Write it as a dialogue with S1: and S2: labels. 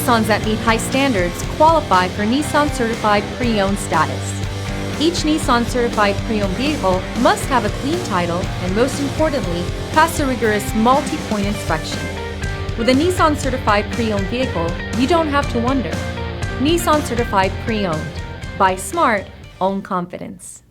S1: Nissans that meet high standards qualify for Nissan Certified Pre-Owned status. Each Nissan Certified Pre-Owned vehicle must have a clean title and, most importantly, pass a rigorous multi-point inspection. With a Nissan Certified Pre-Owned vehicle, you don't have to wonder. Nissan Certified Pre-Owned. Buy smart, own confidence.